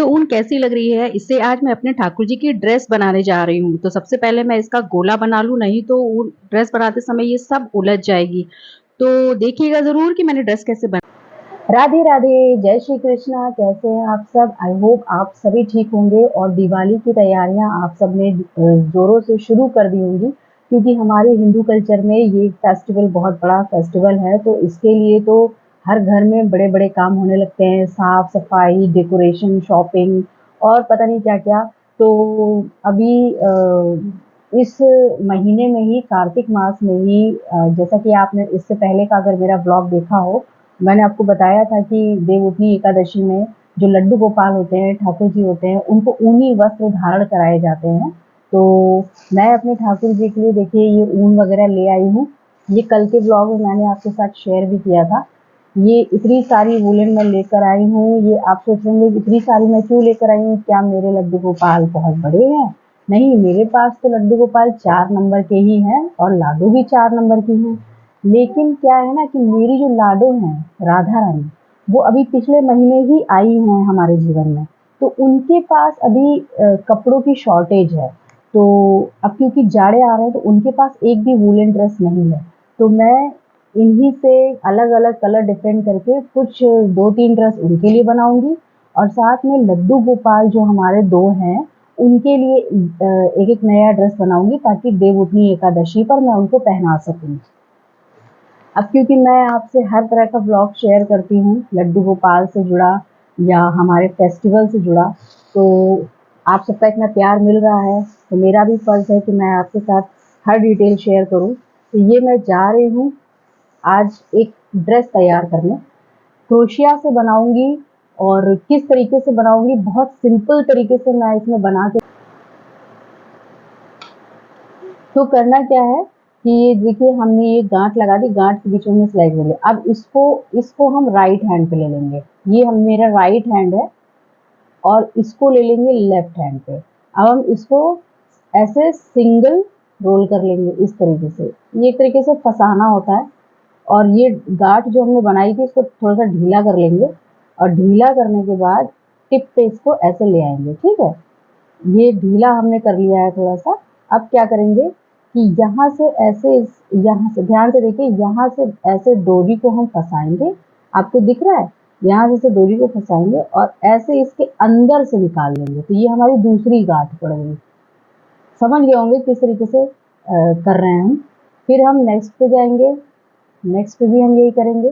ऊन कैसी लग रही है, इससे आज मैं अपने ठाकुर जी की ड्रेस बनाने जा रही हूँ। तो सबसे पहले मैं इसका गोला बना लूँ, नहीं तो ऊन ड्रेस बनाते समय ये सब उलझ जाएगी। तो देखिएगा ज़रूर कि मैंने ड्रेस कैसे बना। राधे राधे, जय श्री कृष्णा। कैसे हैं आप सब? आई होप आप सभी ठीक होंगे और दिवाली की तैयारियां आप सब ने जोरों से शुरू कर दी होंगी, क्योंकि हमारे हिंदू कल्चर में ये फेस्टिवल बहुत बड़ा फेस्टिवल है। तो इसके लिए तो हर घर में बड़े बड़े काम होने लगते हैं, साफ सफाई, डेकोरेशन, शॉपिंग और पता नहीं क्या क्या। तो अभी इस महीने में ही, कार्तिक मास में ही, जैसा कि आपने इससे पहले का अगर मेरा ब्लॉग देखा हो, मैंने आपको बताया था कि देवउठनी एकादशी में जो लड्डू गोपाल होते हैं, ठाकुर जी होते हैं, उनको ऊनी वस्त्र धारण कराए जाते हैं। तो मैं अपने ठाकुर जी के लिए देखिए ये ऊन वगैरह ले आई हूँ। ये कल के ब्लॉग में मैंने आपके साथ शेयर भी किया था। ये इतनी सारी वूलन मैं लेकर आई हूँ। ये आप सोच रहे होंगे इतनी सारी मैं क्यों लेकर आई हूँ, क्या मेरे लड्डू गोपाल बहुत बड़े हैं? नहीं, मेरे पास तो लड्डू गोपाल 4 नंबर के ही हैं और लाडू भी 4 नंबर की हैं। लेकिन क्या है ना कि मेरी जो लाडो हैं, राधा रानी, वो अभी पिछले महीने ही आई हैं हमारे जीवन में। तो उनके पास अभी कपड़ों की शॉर्टेज है। तो अब क्योंकि जाड़े आ रहे हैं तो उनके पास एक भी वूलन ड्रेस नहीं है। तो मैं इन्हीं से अलग अलग कलर डिफरेंट करके कुछ 2-3 ड्रेस उनके लिए बनाऊंगी और साथ में लड्डू गोपाल जो हमारे 2 हैं उनके लिए एक एक नया ड्रेस बनाऊंगी, ताकि देवउठनी एकादशी पर मैं उनको पहना सकूं। अब क्योंकि मैं आपसे हर तरह का ब्लॉग शेयर करती हूँ, लड्डू गोपाल से जुड़ा या हमारे फेस्टिवल से जुड़ा, तो आप सबका इतना प्यार मिल रहा है तो मेरा भी फर्ज है कि मैं आपके साथ हर डिटेल शेयर करूँ। तो ये मैं जा रही हूँ आज एक ड्रेस तैयार करने, क्रोशिया से बनाऊंगी। और किस तरीके से बनाऊंगी, बहुत सिंपल तरीके से मैं इसमें बना के। तो करना क्या है कि ये देखिए हमने ये गांठ लगा दी, गांठ के बीच में हमने सिलाई कर ली। अब इसको इसको हम राइट हैंड पे ले लेंगे। ये हम मेरा राइट हैंड है और इसको ले लेंगे लेफ्ट हैंड पे। अब हम इसको ऐसे सिंगल रोल कर लेंगे इस तरीके से। ये एक तरीके से फंसाना होता है। और ये गांठ जो हमने बनाई थी इसको थोड़ा सा ढीला कर लेंगे और ढीला करने के बाद टिप पे इसको ऐसे ले आएंगे। ठीक है, ये ढीला हमने कर लिया है थोड़ा सा। अब क्या करेंगे कि यहाँ से ऐसे, यहाँ से ध्यान से देखिए, यहाँ से ऐसे डोरी को हम फंसाएंगे। आपको दिख रहा है? यहाँ से डोरी को फंसाएंगे और ऐसे इसके अंदर से निकाल लेंगे। तो ये हमारी दूसरी गांठ पड़ गई। समझ गए होंगे किस तरीके से कर रहे हैं हम। फिर हम नेक्स्ट पे जाएंगे, नेक्स्ट पे भी हम यही करेंगे।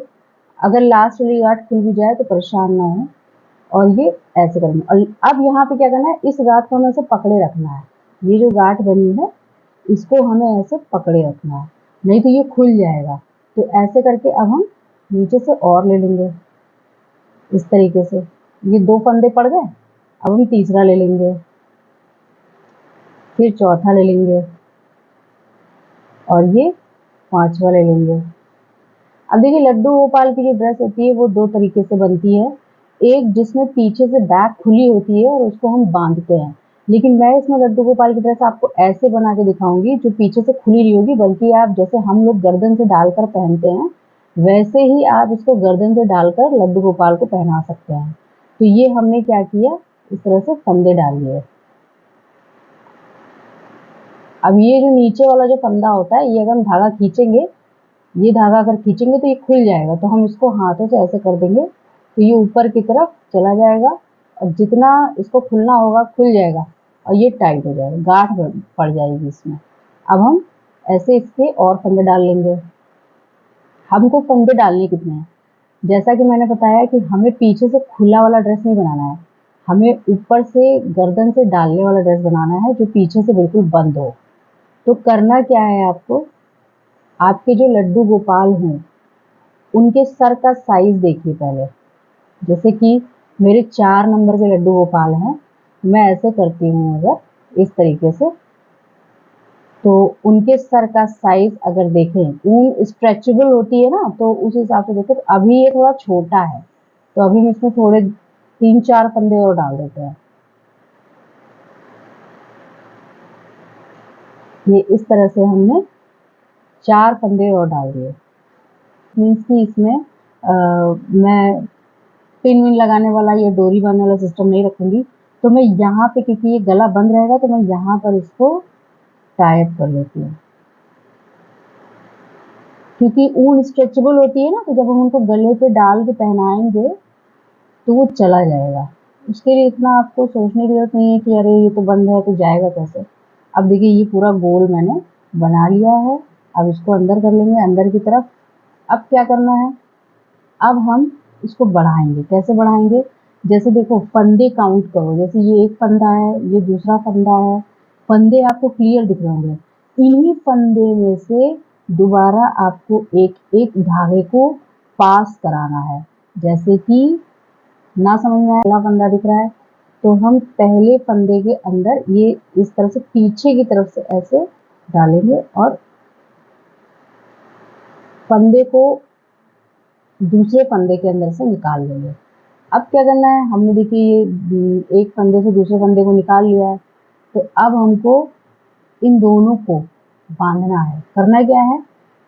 अगर लास्ट वाली गांठ खुल भी जाए तो परेशान ना हो। और ये ऐसे करेंगे। और अब यहाँ पे क्या करना है, इस गांठ को हमें ऐसे पकड़े रखना है। ये जो गांठ बनी है इसको हमें ऐसे पकड़े रखना है, नहीं तो ये खुल जाएगा। तो ऐसे करके अब हम नीचे से और ले लेंगे इस तरीके से। ये 2 फंदे पड़ गए। अब हम तीसरा ले लेंगे, फिर चौथा ले लेंगे और ये 5वां ले लेंगे। अब देखिए लड्डू गोपाल की जो ड्रेस होती है वो 2 तरीके से बनती है। एक जिसमें पीछे से बैक खुली होती है और उसको हम बांधते हैं, लेकिन मैं इसमें लड्डू गोपाल की ड्रेस आपको ऐसे बना के दिखाऊंगी जो पीछे से खुली नहीं होगी, बल्कि आप जैसे हम लोग गर्दन से डालकर पहनते हैं वैसे ही आप इसको गर्दन से डालकर लड्डू गोपाल को पहना सकते हैं। तो ये हमने क्या किया, इस तरह से फंदे डाल लिए। अब ये जो नीचे वाला जो फंदा होता है, ये अगर हम धागा खींचेंगे, ये धागा अगर खींचेंगे तो ये खुल जाएगा। तो हम इसको हाथों से ऐसे कर देंगे तो ये ऊपर की तरफ चला जाएगा और जितना इसको खुलना होगा खुल जाएगा और ये टाइट हो जाएगा, गांठ पड़ जाएगी इसमें। अब हम ऐसे इसके और फंदे डाल लेंगे। हमको फंदे डालने कितने हैं, जैसा कि मैंने बताया कि हमें पीछे से खुला वाला ड्रेस नहीं बनाना है, हमें ऊपर से गर्दन से डालने वाला ड्रेस बनाना है जो पीछे से बिल्कुल बंद हो। तो करना क्या है आपको, आपके जो लड्डू गोपाल हों उनके सर का साइज देखिए पहले। जैसे कि मेरे 4 नंबर के लड्डू गोपाल हैं, मैं ऐसे करती हूँ अगर इस तरीके से, तो उनके सर का साइज अगर देखें, ऊन स्ट्रेचेबल होती है ना, तो उस हिसाब से देखें। तो अभी ये थोड़ा छोटा है तो अभी हम इसमें थोड़े 3-4 फंदे और डाल देते हैं। ये इस तरह से हमने 4 फंदे और डाल दिए। मीन्स कि इसमें मैं पिन विन लगाने वाला या डोरी बांधने वाला सिस्टम नहीं रखूंगी। तो मैं यहाँ पे, क्योंकि ये गला बंद रहेगा, तो मैं यहाँ पर इसको टाई अप कर लेती हूँ। क्योंकि ऊन स्ट्रेचेबल होती है ना, तो जब हम उनको गले पे डाल के पहनाएंगे तो वो चला जाएगा। उसके लिए इतना आपको सोचने की जरूरत नहीं है कि अरे ये तो बंद है तो जाएगा कैसे। अब देखिए ये पूरा गोल मैंने बना लिया है। अब इसको अंदर कर लेंगे, अंदर की तरफ। अब क्या करना है, अब हम इसको बढ़ाएंगे। कैसे बढ़ाएंगे, जैसे देखो फंदे काउंट करो। जैसे ये एक फंदा है, ये दूसरा फंदा है, फंदे आपको क्लियर दिख रहे होंगे। इन्हीं फंदे में से दोबारा आपको एक एक धागे को पास कराना है। जैसे कि ना समझ में आया, पहला फंदा दिख रहा है तो हम पहले फंदे के अंदर ये इस तरह से पीछे की तरफ से ऐसे डालेंगे और फंदे को दूसरे फंदे के अंदर से निकाल लेंगे। अब क्या करना है, हमने देखिए ये एक फंदे से दूसरे फंदे को निकाल लिया है। तो अब हमको इन दोनों को बांधना है। करना क्या है,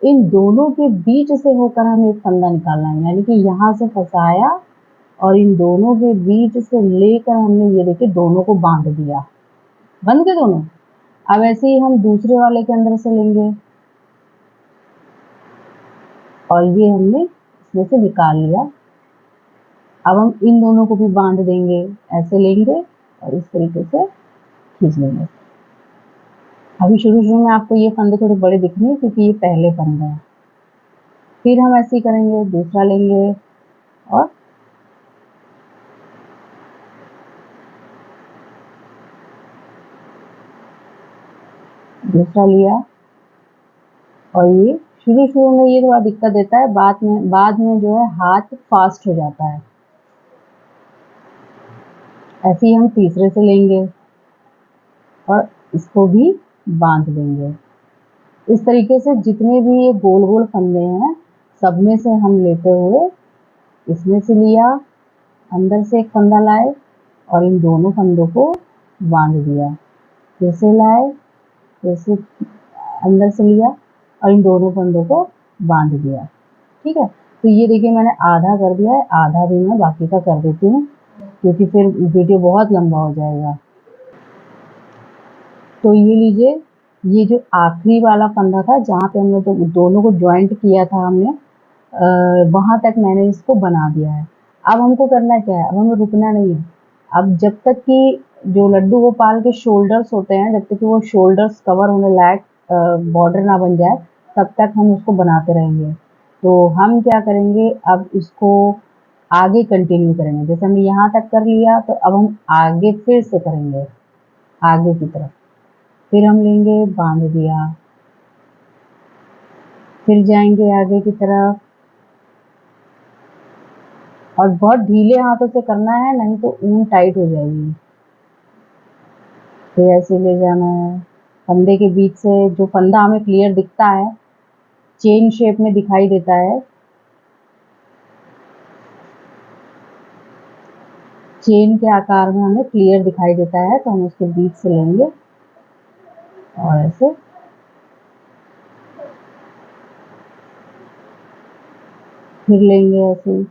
इन दोनों के बीच से होकर हमें एक फंदा निकालना है। यानी कि यहाँ से फंसाया और इन दोनों के बीच से लेकर हमने ये देखिए दोनों को बांध दिया। बंद के दोनों। अब ऐसे ही हम दूसरे वाले के अंदर से लेंगे और ये हमने इसमें से निकाल लिया। अब हम इन दोनों को भी बांध देंगे, ऐसे लेंगे और इस तरीके से खींच लेंगे। अभी शुरू शुरू में आपको ये फंदे थोड़े बड़े दिखेंगे क्योंकि ये पहले फंदे हैं। फिर हम ऐसे ही करेंगे, दूसरा लेंगे और दूसरा लिया। और ये शुरू शुरू में ये थोड़ा दिक्कत देता है, बाद में जो है हाथ फास्ट हो जाता है। ऐसे ही हम तीसरे से लेंगे और इसको भी बांध देंगे। इस तरीके से जितने भी ये गोल गोल फंदे हैं सब में से हम लेते हुए इसमें से लिया, अंदर से एक फंदा लाए और इन दोनों फंदों को बांध दिया। फिर से लाए, फिर से अंदर से लिया और इन दोनों फंदों को बांध दिया। ठीक है, तो ये देखिए मैंने आधा कर दिया है, आधा भी मैं बाकी का कर देती हूँ क्योंकि फिर वीडियो बहुत लंबा हो जाएगा। तो ये लीजिए, ये जो आखिरी वाला फंदा था जहाँ पे हमने तो दोनों को ज्वाइंट किया था हमने, वहां तक मैंने इसको बना दिया है। अब हमको करना क्या है, अब हमें रुकना नहीं है। अब जब तक कि जो लड्डू गोपाल के शोल्डर्स होते हैं, जब तक कि वो शोल्डर्स कवर होने लायक बॉर्डर ना बन जाए तब तक हम उसको बनाते रहेंगे। तो हम क्या करेंगे, अब इसको आगे कंटिन्यू करेंगे। जैसे हमने यहाँ तक कर लिया तो अब हम आगे फिर से करेंगे, आगे की तरफ। फिर हम लेंगे, बांध दिया, फिर जाएंगे आगे की तरफ और बहुत ढीले हाथों से करना है नहीं तो ऊन टाइट हो जाएगी। फिर ऐसे ले जाना है, फंदे के बीच से जो फंदा हमें क्लियर दिखता है, चेन शेप में दिखाई देता है, चेन के आकार में हमें क्लियर दिखाई देता है, तो हम उसके बीच से लेंगे और ऐसे फिर लेंगे ऐसे ही।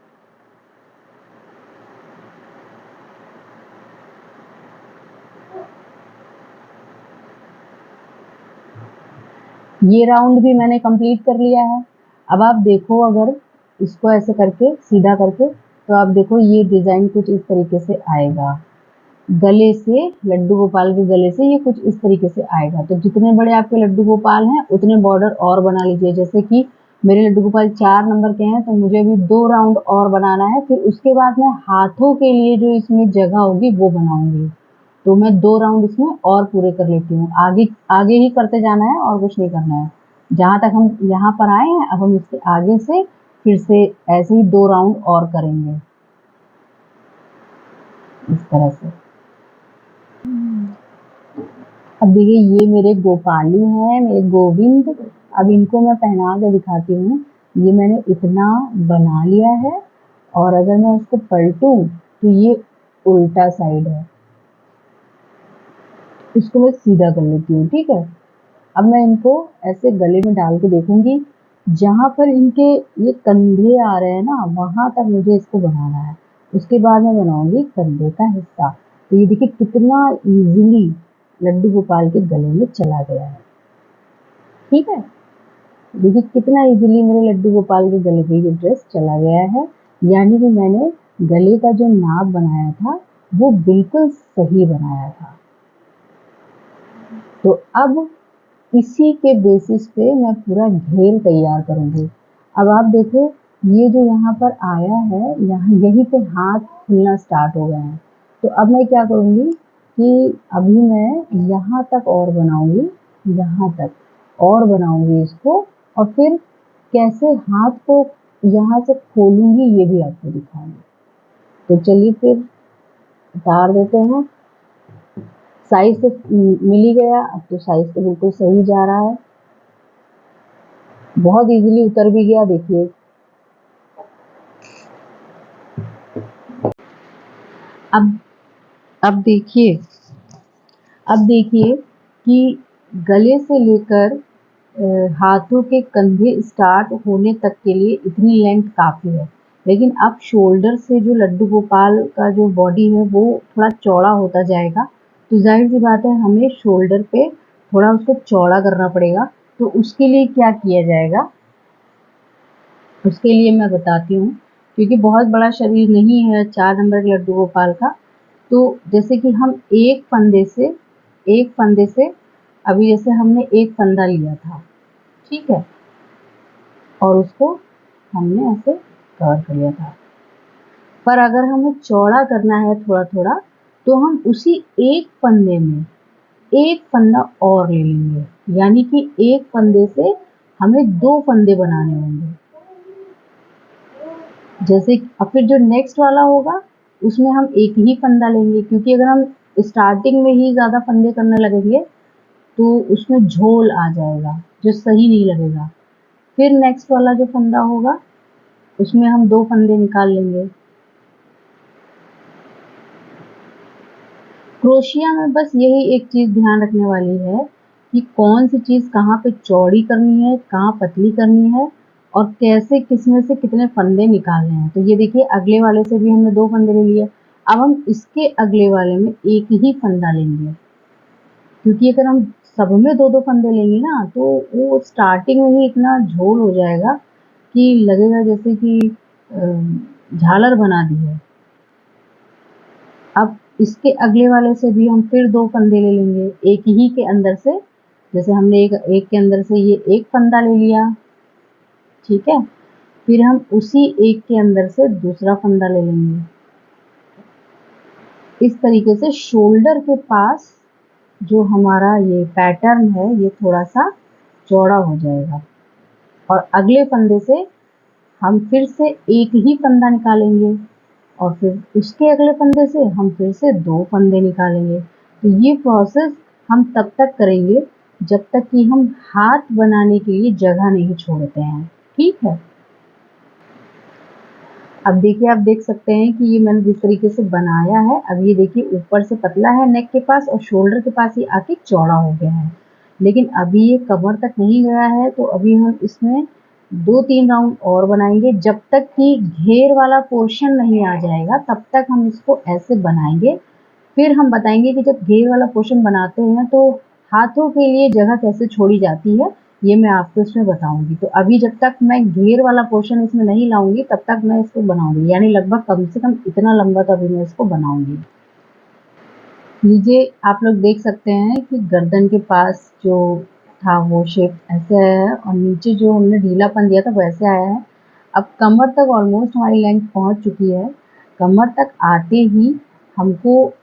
ये राउंड भी मैंने कंप्लीट कर लिया है। अब आप देखो, अगर इसको ऐसे करके सीधा करके, तो आप देखो ये डिजाइन कुछ इस तरीके से आएगा। गले से, लड्डू गोपाल के गले से ये कुछ इस तरीके से आएगा। तो जितने बड़े आपके लड्डू गोपाल हैं उतने बॉर्डर और बना लीजिए। जैसे कि मेरे लड्डू गोपाल 4 नंबर के हैं तो मुझे अभी 2 राउंड और बनाना है। फिर उसके बाद मैं हाथों के लिए जो इसमें जगह होगी वो बनाऊंगी। तो मैं 2 राउंड इसमें और पूरे कर लेती हूँ। आगे आगे ही करते जाना है और कुछ नहीं करना है। जहाँ तक हम यहाँ पर आए हैं अब हम इसके आगे से फिर से ऐसे ही 2 राउंड और करेंगे इस तरह से। अब देखिए ये मेरे गोपालू हैं, मेरे गोविंद। अब इनको मैं पहना के दिखाती हूँ। ये मैंने इतना बना लिया है और अगर मैं उसको पलटूं तो ये उल्टा साइड है। इसको मैं सीधा कर लेती हूँ। ठीक है, अब मैं इनको ऐसे गले में डाल के देखूंगी। जहां पर इनके ये कंधे आ रहे हैं ना, वहां तक मुझे इसको बनाना है। उसके बाद मैं बनाऊंगी कंधे का हिस्सा। तो ये देखिए कितना इजीली लड्डू गोपाल के गले में चला गया है। ठीक है, देखिए कितना इजीली मेरे लड्डू गोपाल के गले पे ये ड्रेस चला गया है। यानी कि मैंने गले का जो नाप बनाया था वो बिल्कुल सही बनाया था। तो अब इसी के बेसिस पे मैं पूरा घेर तैयार करूंगी। अब आप देखो ये जो यहाँ पर आया है, यहाँ यहीं पे हाथ खुलना स्टार्ट हो गए हैं। तो अब मैं क्या करूँगी कि अभी मैं यहाँ तक और बनाऊंगी, यहाँ तक और बनाऊंगी इसको, और फिर कैसे हाथ को यहाँ से खोलूंगी ये भी आपको दिखाऊंगी। तो चलिए फिर उतार देते हैं। साइज तो मिल ही गया, अब तो साइज तो बिल्कुल सही जा रहा है, बहुत इजीली उतर भी गया। देखिए अब अब देखिए अब देखिए कि गले से लेकर हाथों के कंधे स्टार्ट होने तक के लिए इतनी लेंथ काफ़ी है। लेकिन अब शोल्डर से जो लड्डू गोपाल का जो बॉडी है वो थोड़ा चौड़ा होता जाएगा, तो जाहिर सी बात है हमें शोल्डर पे थोड़ा उसको चौड़ा करना पड़ेगा। तो उसके लिए क्या किया जाएगा, उसके लिए मैं बताती हूँ। क्योंकि बहुत बड़ा शरीर नहीं है 4 नंबर के लड्डू गोपाल का, तो जैसे कि हम एक फंदे से अभी जैसे हमने एक फंदा लिया था, ठीक है, और उसको हमने ऐसे कवर कर लिया था। पर अगर हमें चौड़ा करना है थोड़ा थोड़ा, तो हम उसी एक फंदे में एक फंदा और ले लेंगे। यानी कि एक फंदे से हमें 2 फंदे बनाने होंगे। जैसे अब फिर जो नेक्स्ट वाला होगा उसमें हम एक ही फंदा लेंगे, क्योंकि अगर हम स्टार्टिंग में ही ज़्यादा फंदे करने लगेंगे तो उसमें झोल आ जाएगा जो सही नहीं लगेगा। फिर नेक्स्ट वाला जो फंदा होगा उसमें हम 2 फंदे निकाल लेंगे। क्रोशिया में बस यही एक चीज़ ध्यान रखने वाली है कि कौन सी चीज़ कहाँ पे चौड़ी करनी है, कहाँ पतली करनी है, और कैसे किसमें से कितने फंदे निकालने हैं। तो ये देखिए अगले वाले से भी हमने 2 फंदे ले लिए। अब हम इसके अगले वाले में एक ही फंदा लेंगे, क्योंकि अगर हम सब में 2-2 फंदे लेंगे ना तो वो स्टार्टिंग में ही इतना झोल हो जाएगा कि लगेगा जैसे कि झालर बना दी है। अब इसके अगले वाले से भी हम फिर 2 फंदे ले लेंगे एक ही के अंदर से। जैसे हमने एक के अंदर से ये एक फंदा ले लिया, ठीक है, फिर हम उसी एक के अंदर से दूसरा फंदा ले लेंगे। इस तरीके से शोल्डर के पास जो हमारा ये पैटर्न है ये थोड़ा सा चौड़ा हो जाएगा, और अगले फंदे से हम फिर से एक ही फंदा निकालेंगे, और फिर उसके अगले फंदे से हम फिर से 2 फंदे निकालेंगे। तो ये प्रोसेस हम तब तक करेंगे जब तक कि हम हाथ बनाने के लिए जगह नहीं छोड़ते हैं, ठीक है। अब देखिए आप देख सकते हैं कि ये मैंने जिस तरीके से बनाया है, अब ये देखिए ऊपर से पतला है नेक के पास और शोल्डर के पास ये आके चौड़ा हो गया है। लेकिन अभी ये कमर तक नहीं गया है, तो अभी हम इसमें 2-3 राउंड और बनाएंगे। जब तक कि घेर वाला पोर्शन नहीं आ जाएगा तब तक हम इसको ऐसे बनाएंगे। फिर हम बताएंगे कि जब घेर वाला पोर्शन बनाते हैं तो हाथों के लिए जगह कैसे छोड़ी जाती है, ये मैं आपको इसमें बताऊंगी। तो अभी जब तक मैं घेर वाला पोर्शन इसमें नहीं लाऊंगी तब तक मैं इसको बनाऊंगी, यानी लगभग कम से कम इतना लंबा तो अभी मैं इसको बनाऊंगी। नीचे आप लोग देख सकते हैं कि गर्दन के पास जो था वो शेप ऐसे आया है, और नीचे जो हमने ढीलापन दिया था वैसे आया है। अब कमर तक ऑलमोस्ट हमारी लेंथ पहुंच चुकी है। कमर तक आते ही हमको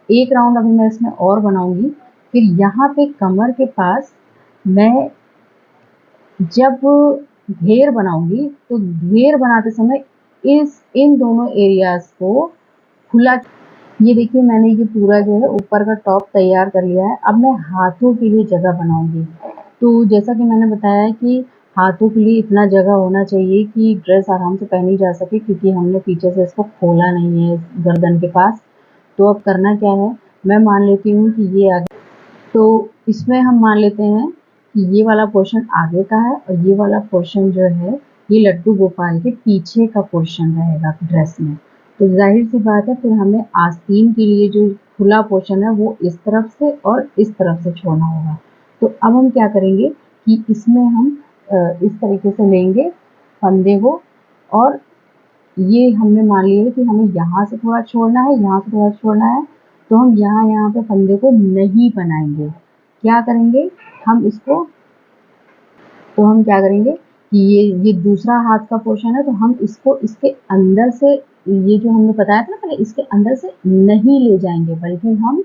एक राउंड अभी मैं इसमें और बनाऊंगी। फिर यहाँ पे कमर के पास मैं जब घेर बनाऊंगी तो घेर बनाते समय इन दोनों एरियाज को खुला। ये देखिए मैंने ये पूरा जो है ऊपर का टॉप तैयार कर लिया है। अब मैं हाथों के लिए जगह बनाऊंगी। तो जैसा कि मैंने बताया कि हाथों के लिए इतना जगह होना चाहिए कि ड्रेस आराम से पहनी जा सके, क्योंकि हमने पीछे से इसको खोला नहीं है गर्दन के पास। तो अब करना क्या है, मैं मान लेती हूँ कि ये आगे, तो इसमें हम मान लेते हैं कि ये वाला पोर्शन आगे का है और ये वाला पोर्शन जो है ये लड्डू गोपाल के पीछे का पोर्शन रहेगा ड्रेस में। तो जाहिर सी बात है फिर हमें आस्तीन के लिए जो खुला पोर्शन है वो इस तरफ से और इस तरफ से छोड़ना होगा। तो अब हम क्या करेंगे कि इसमें हम इस तरीके से लेंगे फंदे को, और ये हमने मान लिया है कि हमें यहाँ से थोड़ा छोड़ना है, यहाँ से थोड़ा छोड़ना है, तो हम यहाँ पे फंदे को नहीं बनाएंगे। क्या करेंगे हम इसको, तो हम क्या करेंगे कि ये दूसरा हाथ का पोर्शन है, तो हम इसको इसके अंदर से, ये जो हमने बताया था ना पहले, इसके अंदर से नहीं ले जाएंगे, बल्कि हम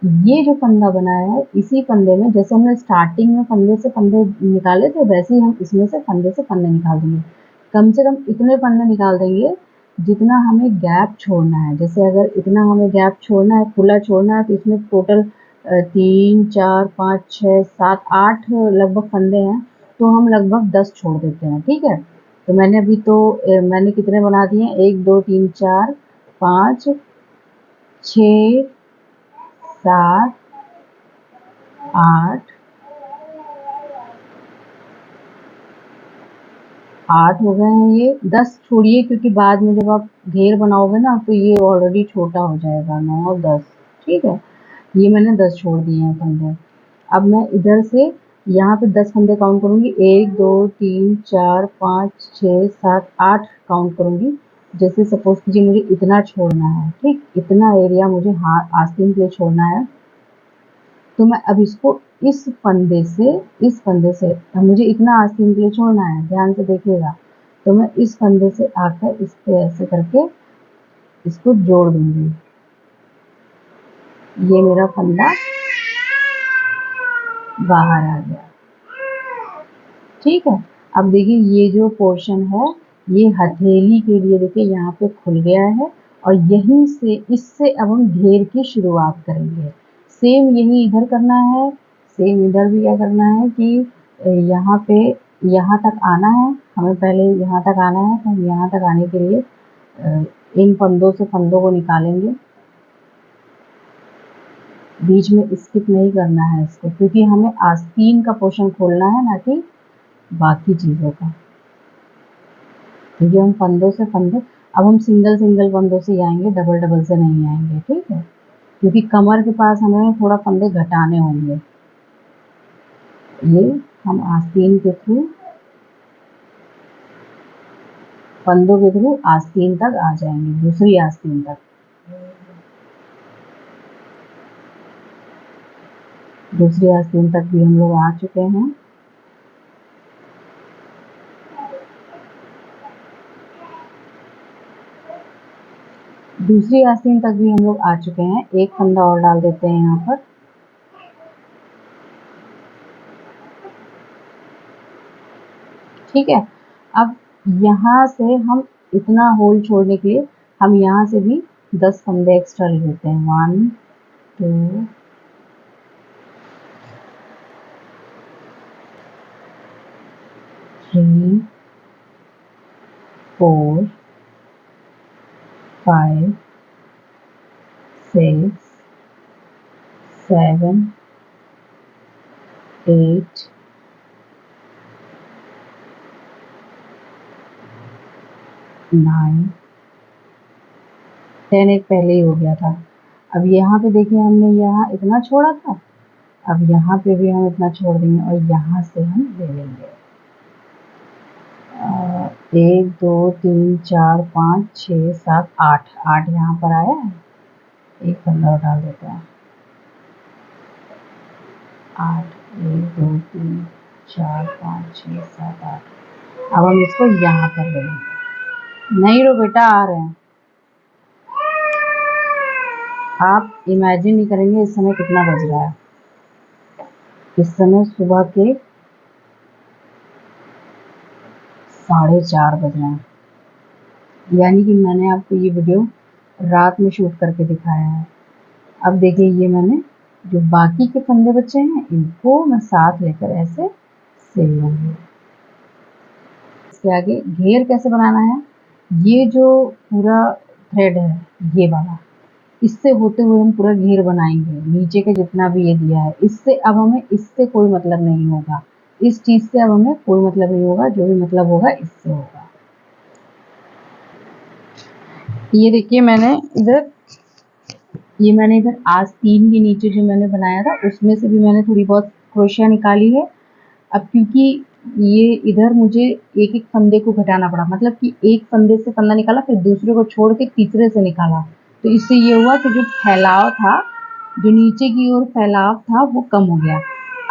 ये जो फंदा बनाया है इसी फंदे में, जैसे हमने स्टार्टिंग में फंदे से फंदे निकाले थे, वैसे ही हम इसमें से फंदे से फंदे निकाल देंगे। कम से कम इतने फंदे निकाल देंगे जितना हमें गैप छोड़ना है। जैसे अगर इतना हमें गैप छोड़ना है, खुला छोड़ना है, तो इसमें टोटल 3 4 5 6 7 8 लगभग फंदे हैं, तो हम लगभग 10 छोड़ देते हैं। ठीक है, तो मैंने अभी तो मैंने कितने बना दिए हैं, 1 2 3 4 5 6 7 8 8 हो गए हैं। ये 10 छोड़िए, क्योंकि बाद में जब आप घेर बनाओगे ना तो ये ऑलरेडी छोटा हो जाएगा। 9 10, ठीक है, ये मैंने 10 छोड़ दिए हैं फंदे। अब मैं इधर से यहाँ पे 10 फंदे काउंट करूँगी, 1 2 3 4 5 6 7 8 काउंट करूँगी। जैसे सपोज कीजिए मुझे इतना छोड़ना है, ठीक, इतना एरिया मुझे आस्तीन के लिए छोड़ना है, तो मैं अब इसको इस फंदे से अब मुझे इतना आस्तीन के लिए छोड़ना है, ध्यान से देखिएगा, तो मैं इस फंदे से आकर इस पे ऐसे करके इसको जोड़ दूंगी। ये मेरा फंदा बाहर आ गया। ठीक है, अब देखिए ये जो पोर्शन है ये हथेली के लिए देखिए यहाँ पे खुल गया है, और यहीं से इससे अब हम घेर की शुरुआत करेंगे। सेम यही इधर करना है, सेम इधर भी क्या करना है कि यहाँ पे यहाँ तक आना है, हमें पहले यहाँ तक आना है, तो हम यहाँ तक आने के लिए इन फंदों से फंदों को निकालेंगे। बीच में स्किप नहीं करना है इसको, क्योंकि हमें आस्तीन का पोर्शन खोलना है, ना कि बाकी चीज़ों का। तो ये हम फंदों से फंदे, अब हम सिंगल सिंगल फंदों से आएंगे, डबल डबल से नहीं आएंगे। ठीक है, क्योंकि कमर के पास हमें थोड़ा फंदे घटाने होंगे। ये हम आस्तीन के थ्रू, फंदों के थ्रू आस्तीन तक आ जाएंगे, दूसरी आस्तीन तक। दूसरी आस्तीन तक भी हम लोग आ चुके हैं। दूसरी आस्तीन तक भी हम लोग आ चुके हैं। एक फंदा और डाल देते हैं यहाँ पर। ठीक है, अब यहाँ से हम इतना होल छोड़ने के लिए हम यहाँ से भी 10 फंदे एक्स्ट्रा ले लेते हैं। 1 2 3 4 5 6 7 8 9 10 एक पहले ही हो गया था। अब यहाँ पे देखिए हमने यहाँ इतना छोड़ा था, अब यहाँ पे भी हम इतना छोड़ देंगे और यहाँ से हम ले लेंगे। 1 2 3 4 5 6 7 8 8 यहाँ पर आया है, एक फंदा और डाल देते हैं। 8 1 2 3 4 5 6 7 8। अब हम इसको यहाँ पर ले लेंगे। नहीं रो बेटा, आ रहे हैं। आप इमेजिन नहीं करेंगे इस समय कितना बज रहा है। इस समय सुबह के 4:30 बज रहे हैं, यानी कि मैंने आपको ये वीडियो रात में शूट करके दिखाया है। अब देखिए ये मैंने जो बाकी के फंदे बचे हैं इनको मैं साथ लेकर ऐसे सिल लूँगी। इसके आगे घेर कैसे बनाना है, ये जो पूरा थ्रेड है ये वाला, इससे होते हुए हम पूरा घेर बनाएंगे। नीचे का जितना भी ये दिया है इससे अब हमें इससे कोई मतलब नहीं होगा, इस चीज़ से अब हमें कोई मतलब नहीं होगा, जो भी मतलब होगा इससे होगा। ये देखिए मैंने इधर आस्तीन के नीचे जो मैंने बनाया था उसमें से भी मैंने थोड़ी बहुत क्रोशिया निकाली है। अब क्योंकि ये इधर मुझे एक एक फंदे को घटाना पड़ा, मतलब कि एक फंदे से फंदा निकाला फिर दूसरे को छोड़ के तीसरे से निकाला, तो इससे ये हुआ कि जो फैलाव था, जो नीचे की ओर फैलाव था वो कम हो गया।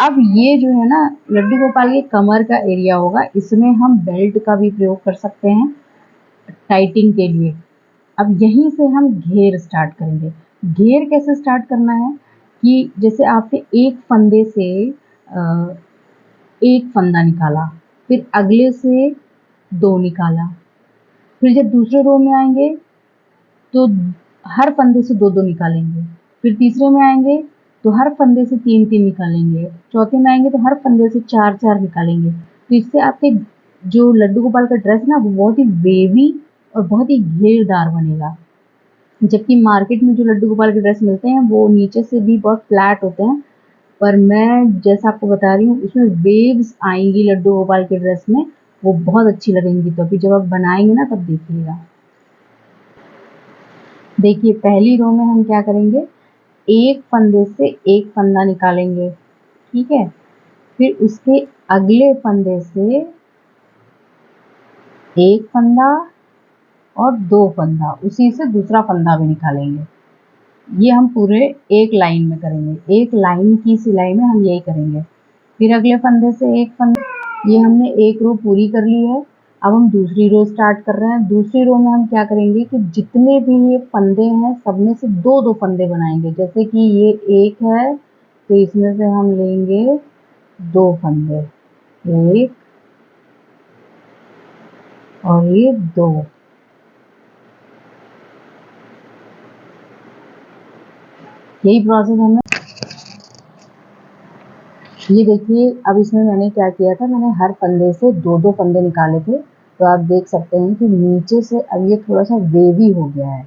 अब ये जो है ना लड्डू गोपाल के कमर का एरिया होगा, इसमें हम बेल्ट का भी प्रयोग कर सकते हैं टाइटिंग के लिए। अब यहीं से हम घेर स्टार्ट करेंगे। घेर कैसे स्टार्ट करना है कि जैसे आपने एक फंदे से एक फंदा निकाला, फिर अगले से दो निकाला, फिर जब दूसरे रो में आएंगे तो हर फंदे से दो दो निकालेंगे, फिर तीसरे में आएंगे तो हर फंदे से तीन तीन निकालेंगे, चौथे में आएंगे तो हर फंदे से चार चार निकालेंगे। तो इससे आपके जो लड्डू गोपाल का ड्रेस ना वो बहुत ही वेवी और बहुत ही घेरदार बनेगा। जबकि मार्केट में जो लड्डू गोपाल के ड्रेस मिलते हैं वो नीचे से भी बहुत फ्लैट होते हैं, पर मैं जैसा आपको बता रही हूँ उसमें वेव्स आएंगी लड्डू गोपाल के ड्रेस में, वो बहुत अच्छी लगेंगी। तो अभी जब आप बनाएंगे ना तब देखिएगा। देखिए पहली रो में हम क्या करेंगे, एक फंदे से एक फंदा निकालेंगे, ठीक है, फिर उसके अगले फंदे से एक फंदा और दो फंदा, उसी से दूसरा फंदा भी निकालेंगे। ये हम पूरे एक लाइन में करेंगे, एक लाइन की सिलाई में हम यही करेंगे। फिर अगले फंदे से एक फंदा, ये हमने एक रो पूरी कर ली है। अब हम दूसरी रो स्टार्ट कर रहे हैं। दूसरी रो में हम क्या करेंगे कि जितने भी ये फंदे हैं सब में से दो दो फंदे बनाएंगे। जैसे कि ये एक है तो इसमें से हम लेंगे दो फंदे, एक और ये दो। यही प्रोसेस हमें, ये देखिए अब इसमें मैंने क्या किया था, मैंने हर फंदे से दो दो फंदे निकाले थे, तो आप देख सकते हैं कि नीचे से अब ये थोड़ा सा वेवी हो गया है।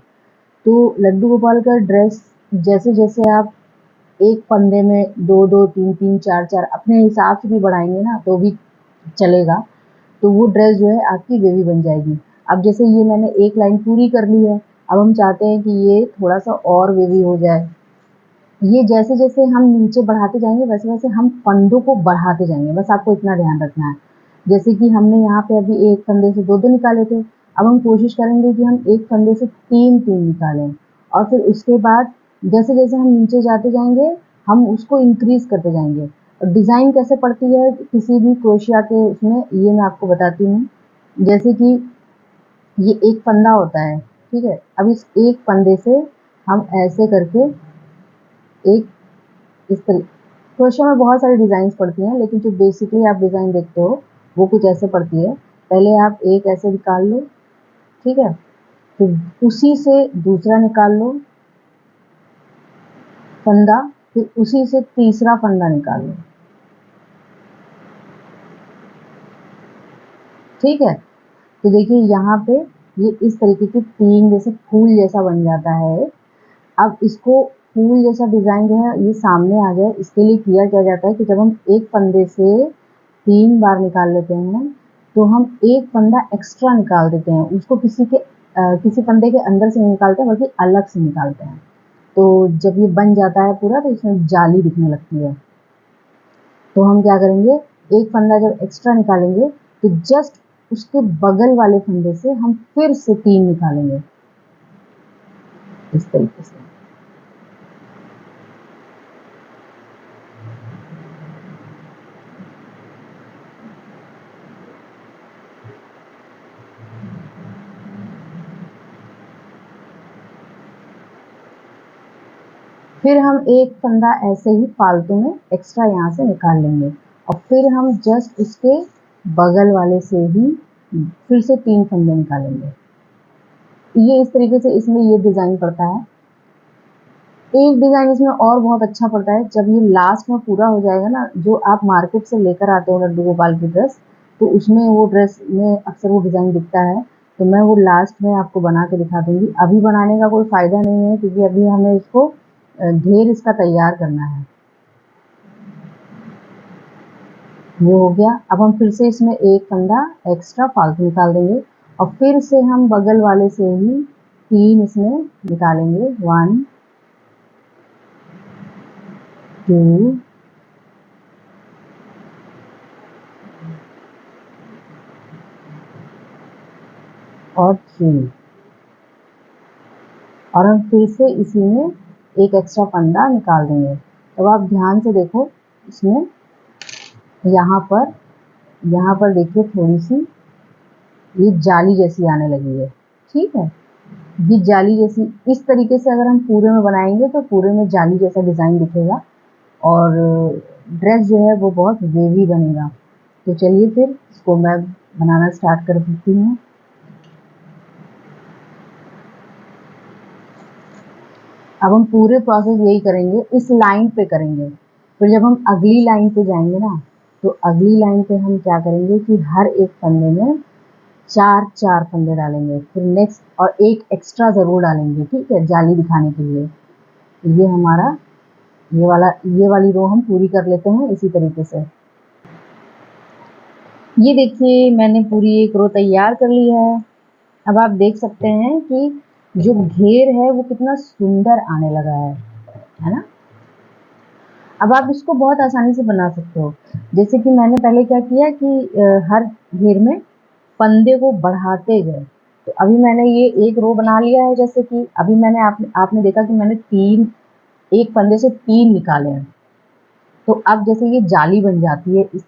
तो लड्डू गोपाल का ड्रेस जैसे जैसे आप एक फंदे में दो दो तीन तीन चार चार अपने हिसाब से भी बढ़ाएंगे ना तो भी चलेगा, तो वो ड्रेस जो है आपकी वेवी बन जाएगी। अब जैसे ये मैंने एक लाइन पूरी कर ली है, अब हम चाहते हैं कि ये थोड़ा सा और वेवी हो जाए। ये जैसे जैसे हम नीचे बढ़ाते जाएंगे वैसे वैसे हम फंदों को बढ़ाते जाएंगे, बस आपको इतना ध्यान रखना है। जैसे कि हमने यहाँ पे अभी एक फंदे से दो दो निकाले थे, अब हम कोशिश करेंगे कि हम एक फंदे से तीन तीन निकालें, और फिर उसके बाद जैसे जैसे हम नीचे जाते जाएंगे हम उसको इंक्रीज करते जाएंगे। और डिज़ाइन कैसे पड़ती है किसी भी क्रोशिया के उसमें, ये मैं आपको बताती हूँ। जैसे कि ये एक फंदा होता है, ठीक है, अब इस एक फंदे से हम ऐसे करके एक इस तरीके, क्रोशिया में बहुत सारी डिज़ाइंस पड़ती हैं लेकिन जो बेसिकली आप डिज़ाइन देखते हो वो कुछ ऐसे पड़ती है। पहले आप एक ऐसे निकाल लो, ठीक है, फिर उसी से दूसरा निकाल लो फंदा, फिर उसी से तीसरा फंदा निकाल लो, ठीक है। तो देखिए यहाँ पे ये इस तरीके की तीन जैसे फूल जैसा बन जाता है। अब इसको फूल जैसा डिज़ाइन जो है ये सामने आ जाए इसके लिए किया क्या जाता है कि जब हम एक फंदे से तीन बार निकाल लेते हैं तो हम एक फंदा एक्स्ट्रा निकाल देते हैं, उसको किसी फंदे के अंदर से नहीं निकालते हैं बल्कि अलग से निकालते हैं। तो जब ये बन जाता है पूरा तो इसमें जाली दिखने लगती है। तो हम क्या करेंगे, एक फंदा जब एक्स्ट्रा निकालेंगे तो जस्ट उसके बगल वाले फंदे से हम फिर से तीन निकालेंगे इस तरीके से। फिर हम एक फंदा ऐसे ही फालतू में एक्स्ट्रा यहाँ से निकाल लेंगे और फिर हम जस्ट इसके बगल वाले से ही फिर से तीन फंदे निकालेंगे। ये इस तरीके से इसमें ये डिज़ाइन पड़ता है। एक डिज़ाइन इसमें और बहुत अच्छा पड़ता है, जब ये लास्ट में पूरा हो जाएगा ना, जो आप मार्केट से लेकर आते हो लड्डू गोपाल की ड्रेस, तो उसमें वो ड्रेस में अक्सर वो डिज़ाइन दिखता है, तो मैं वो लास्ट में आपको बना के दिखा दूंगी। अभी बनाने का कोई फ़ायदा नहीं है क्योंकि अभी हमें इसको घेर इसका तैयार करना है। ये हो गया। अब हम फिर से इसमें एक फंदा एक्स्ट्रा फालतू निकाल देंगे और फिर से हम बगल वाले से ही 3 इसमें निकालेंगे, 1 2 और 3, और हम फिर से इसी में एक एक्स्ट्रा फंदा निकाल देंगे। अब आप ध्यान से देखो, इसमें यहाँ पर देखिए थोड़ी सी ये जाली जैसी आने लगी है, ठीक है। ये जाली जैसी, इस तरीके से अगर हम पूरे में बनाएंगे तो पूरे में जाली जैसा डिज़ाइन दिखेगा और ड्रेस जो है वो बहुत वेवी बनेगा। तो चलिए फिर इसको मैं बनाना स्टार्ट कर देती हूँ। अब हम पूरे प्रोसेस यही करेंगे, इस लाइन पे करेंगे। फिर जब हम अगली लाइन पे जाएंगे ना, तो अगली लाइन पे हम क्या करेंगे कि हर एक फंदे में 4-4 फंदे डालेंगे, फिर नेक्स्ट और एक एक्स्ट्रा ज़रूर डालेंगे, ठीक है, जाली दिखाने के लिए। ये हमारा ये वाली रो हम पूरी कर लेते हैं इसी तरीके से। ये देखिए मैंने पूरी एक रो तैयार कर ली है। अब आप देख सकते हैं कि जो घेर है वो कितना सुंदर आने लगा है ना। अब आप इसको बहुत आसानी से बना सकते हो। जैसे कि मैंने पहले क्या किया कि हर घेर में फंदे को बढ़ाते गए। तो अभी मैंने ये एक रो बना लिया है, जैसे कि अभी मैंने आपने देखा कि मैंने एक फंदे से 3 निकाले हैं। तो अब जैसे ये जाली बन जाती है इस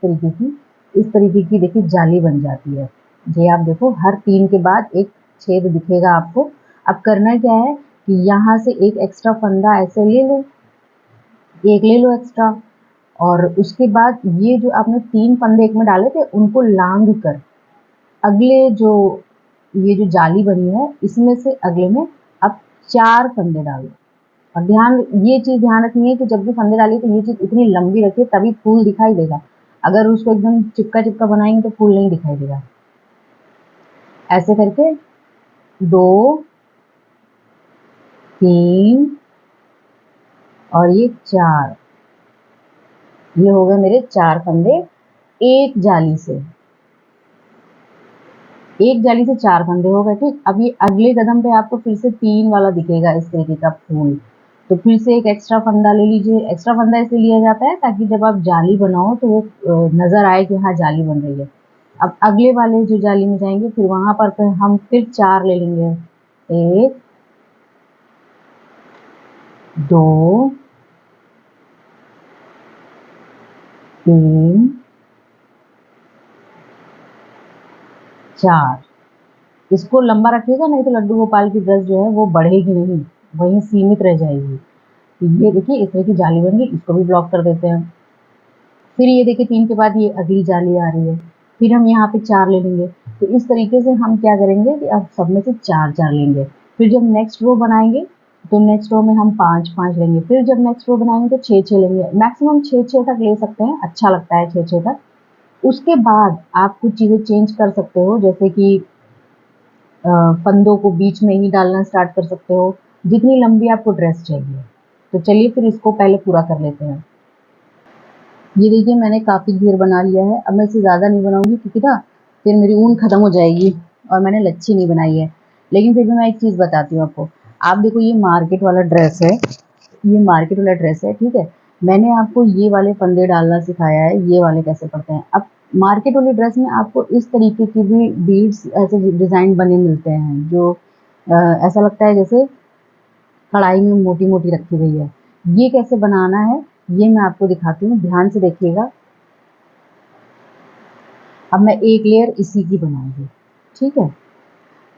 तरीके की देखिए जाली बन जाती है। ये आप देखो हर 3 के बाद एक छेद दिखेगा आपको। अब करना क्या है कि यहाँ से एक एक्स्ट्रा फंदा ऐसे ले लो, एक ले लो एक्स्ट्रा, और उसके बाद ये जो आपने 3 फंदे एक में डाले थे उनको लांग कर अगले ये जो जाली बनी है इसमें से अगले में अब 4 फंदे डालो। और ये चीज़ ध्यान रखनी है कि जब भी फंदे डालिए तो ये चीज़ इतनी लंबी रखिए तभी फूल दिखाई देगा। अगर उसको एकदम चिपका चिपका बनाएंगे तो फूल नहीं दिखाई देगा। ऐसे करके 2 3 और ये 4, ये हो गए मेरे 4 फंदे एक जाली से। एक जाली से 4 फंदे हो गए, ठीक। अब ये अगले कदम पे आपको फिर से 3 वाला दिखेगा इस तरीके का फूल। तो फिर से एक एक्स्ट्रा फंदा ले लीजिए। एक्स्ट्रा फंदा इसलिए लिया जाता है ताकि जब आप जाली बनाओ तो वो नजर आए कि हाँ जाली बन रही है। अब अगले वाले जो जाली में जाएंगे फिर वहां पर हम फिर 4 ले लेंगे, 1 2 3 4। इसको लंबा रखिएगा, नहीं तो लड्डू गोपाल की ड्रेस जो है वो बढ़ेगी नहीं, वहीं सीमित रह जाएगी। तो ये देखिए इस तरह की जाली बन गई, इसको भी ब्लॉक कर देते हैं। फिर ये देखिए 3 के बाद ये अगली जाली आ रही है, फिर हम यहाँ पे 4 ले लेंगे। तो इस तरीके से हम क्या करेंगे कि अब सब में से 4-4 लेंगे। फिर जब नेक्स्ट रो बनाएंगे तो नेक्स्ट रो में हम 5-5 लेंगे। फिर जब नेक्स्ट रो बनाएंगे तो 6-6 लेंगे। मैक्सिमम 6-6 तक ले सकते हैं, अच्छा लगता है 6-6 तक। उसके बाद आप कुछ चीज़ें चेंज कर सकते हो, जैसे कि फंदों को बीच में ही डालना स्टार्ट कर सकते हो, जितनी लंबी आपको ड्रेस चाहिए। तो चलिए फिर इसको पहले पूरा कर लेते हैं। ये देखिए मैंने काफ़ी घेर बना लिया है। अब मैं इसे ज़्यादा नहीं बनाऊंगी क्योंकि ना फिर मेरी ऊन ख़त्म हो जाएगी और मैंने लच्छी नहीं बनाई है। लेकिन फिर भी मैं एक चीज़ बताती हूँ आपको। आप देखो ये मार्केट वाला ड्रेस है, ये मार्केट वाला ड्रेस है, ठीक है। मैंने आपको ये वाले फंदे डालना सिखाया है, ये वाले कैसे पड़ते हैं। अब मार्केट वाली ड्रेस में आपको इस तरीके की भी बीड्स ऐसे डिज़ाइन बने मिलते हैं जो ऐसा लगता है जैसे कढ़ाई में मोटी मोटी रखी गई है। ये कैसे बनाना है ये मैं आपको दिखाती हूँ, ध्यान से देखिएगा। अब मैं एक लेयर इसी की बनाऊंगी, ठीक है।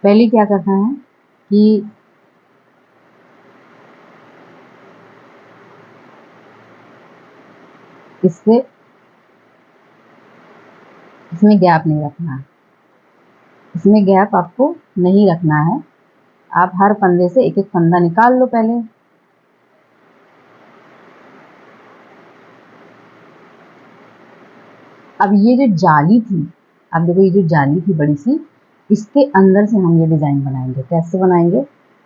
पहले क्या करना है कि इसमें गैप नहीं रखना है, इसमें गैप आपको नहीं रखना है। आप हर फंदे से एक एक फंदा निकाल लो पहले। अब ये जो जाली थी, आप देखो ये जो जाली थी बड़ी सी, इसके अंदर से हम ये डिज़ाइन बनाएंगे। कैसे बनाएंगे,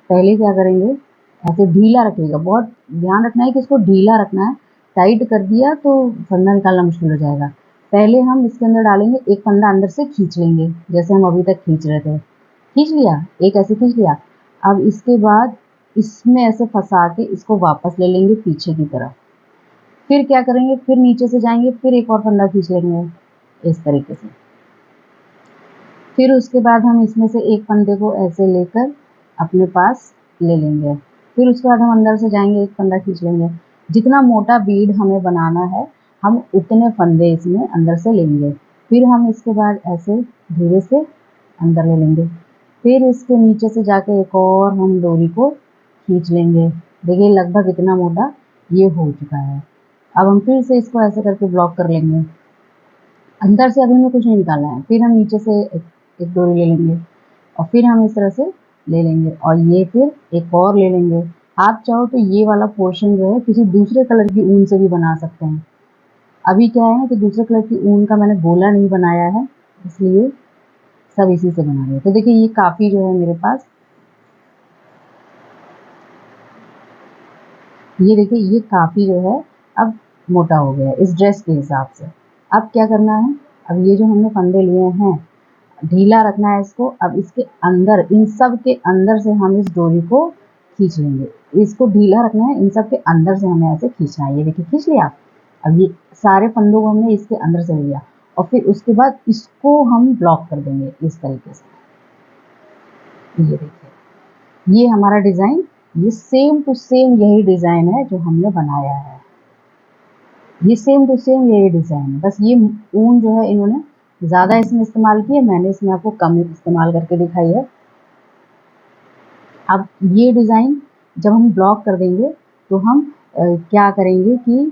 पहले क्या करेंगे, ऐसे ढीला रखिएगा, बहुत ध्यान रखना है कि इसको ढीला रखना है। टाइट कर दिया तो फंदा निकालना मुश्किल हो जाएगा। पहले हम इसके अंदर डालेंगे, एक फंदा अंदर से खींच लेंगे जैसे हम अभी तक खींच रहे थे। खींच लिया, एक ऐसे खींच लिया। अब इसके बाद इसमें ऐसे फंसा के इसको वापस ले लेंगे पीछे की तरफ। फिर क्या करेंगे, फिर नीचे से जाएंगे, फिर एक और फंदा खींच लेंगे इस तरीके से। फिर उसके बाद हम इसमें से एक फंदे को ऐसे लेकर अपने पास ले लेंगे। फिर उसके बाद हम अंदर से जाएंगे, एक फंदा खींच लेंगे। जितना मोटा बीड हमें बनाना है हम उतने फंदे इसमें अंदर से लेंगे। फिर हम इसके बाद ऐसे धीरे से अंदर ले लेंगे। फिर इसके नीचे से जाके एक और हम डोरी को खींच लेंगे। देखिए लगभग इतना मोटा ये हो चुका है। अब हम फिर से इसको ऐसे करके ब्लॉक कर लेंगे। अंदर से अभी हमें कुछ नहीं निकालना है। फिर हम नीचे से एक डोरी ले लेंगे और फिर हम इस तरह से ले लेंगे और ये फिर एक और ले लेंगे। आप चाहो तो ये वाला पोर्शन जो है किसी दूसरे कलर की ऊन से भी बना सकते हैं। अभी क्या है ना कि दूसरे कलर की ऊन का मैंने गोला नहीं बनाया है, इसलिए सब इसी से बना रहे हैं। तो देखिए ये काफ़ी जो है मेरे पास, ये देखिए ये काफ़ी जो है अब मोटा हो गया है इस ड्रेस के हिसाब से। अब क्या करना है, अब ये जो हमने फंदे लिए हैं ढीला रखना है इसको। अब इसके अंदर, इन सब के अंदर से हम इस डोरी को खींच लेंगे। इसको ढीला रखना है, इन सब के अंदर से हमें ऐसे खींचना है। ये देखिए खींच लिया। अब ये सारे फंदों को हमने इसके अंदर से लिया और फिर उसके बाद इसको हम ब्लॉक कर देंगे इस तरीके से। ये देखिए ये हमारा डिज़ाइन, ये सेम टू सेम यही डिज़ाइन है जो हमने बनाया है। ये सेम टू सेम यही डिज़ाइन है, बस ये ऊन जो है इन्होंने ज़्यादा इसमें इस्तेमाल की है, मैंने इसमें आपको कम इस्तेमाल करके दिखाई है। अब ये डिज़ाइन जब हम ब्लॉक कर देंगे तो हम क्या करेंगे कि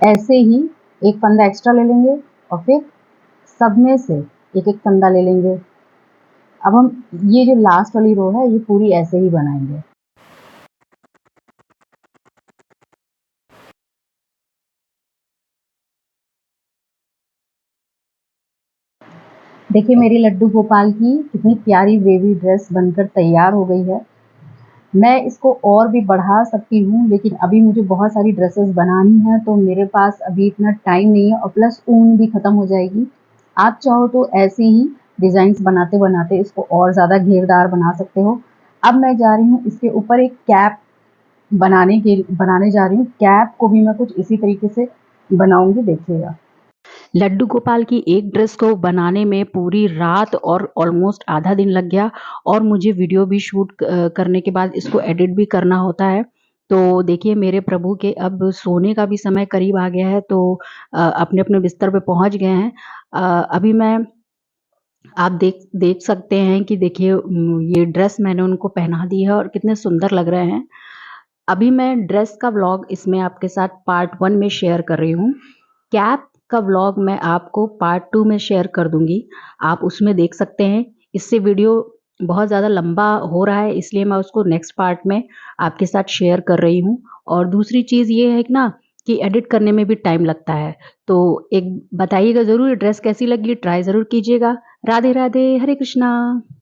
ऐसे ही एक फंदा एक्स्ट्रा ले लेंगे और फिर सब में से एक एक फंदा ले लेंगे। अब हम ये जो लास्ट वाली रो है ये पूरी ऐसे ही बनाएंगे। देखिए मेरी लड्डू गोपाल की कितनी प्यारी बेबी ड्रेस बनकर तैयार हो गई है। मैं इसको और भी बढ़ा सकती हूँ लेकिन अभी मुझे बहुत सारी ड्रेसेस बनानी है तो मेरे पास अभी इतना टाइम नहीं है और प्लस ऊन भी ख़त्म हो जाएगी। आप चाहो तो ऐसे ही डिज़ाइंस बनाते बनाते इसको और ज़्यादा घेरदार बना सकते हो। अब मैं जा रही हूँ इसके ऊपर एक कैप बनाने जा रही हूँ। कैप को भी मैं कुछ इसी तरीके से बनाऊंगी, देखिएगा। लड्डू गोपाल की एक ड्रेस को बनाने में पूरी रात और ऑलमोस्ट आधा दिन लग गया और मुझे वीडियो भी शूट करने के बाद इसको एडिट भी करना होता है। तो देखिए मेरे प्रभु के अब सोने का भी समय करीब आ गया है तो अपने अपने बिस्तर पे पहुंच गए हैं। अभी मैं आप देख देख सकते हैं कि देखिए ये ड्रेस मैंने उनको पहना दी है और कितने सुंदर लग रहे हैं। अभी मैं ड्रेस का व्लॉग इसमें आपके साथ पार्ट 1 में शेयर कर रही हूँ। कैप का व्लॉग मैं आपको पार्ट 2 में शेयर कर दूँगी, आप उसमें देख सकते हैं। इससे वीडियो बहुत ज़्यादा लंबा हो रहा है इसलिए मैं उसको नेक्स्ट पार्ट में आपके साथ शेयर कर रही हूँ। और दूसरी चीज़ ये है कि ना कि एडिट करने में भी टाइम लगता है। तो एक बताइएगा ज़रूर ड्रेस कैसी लगी, ट्राई ज़रूर कीजिएगा। राधे राधे, हरे कृष्णा।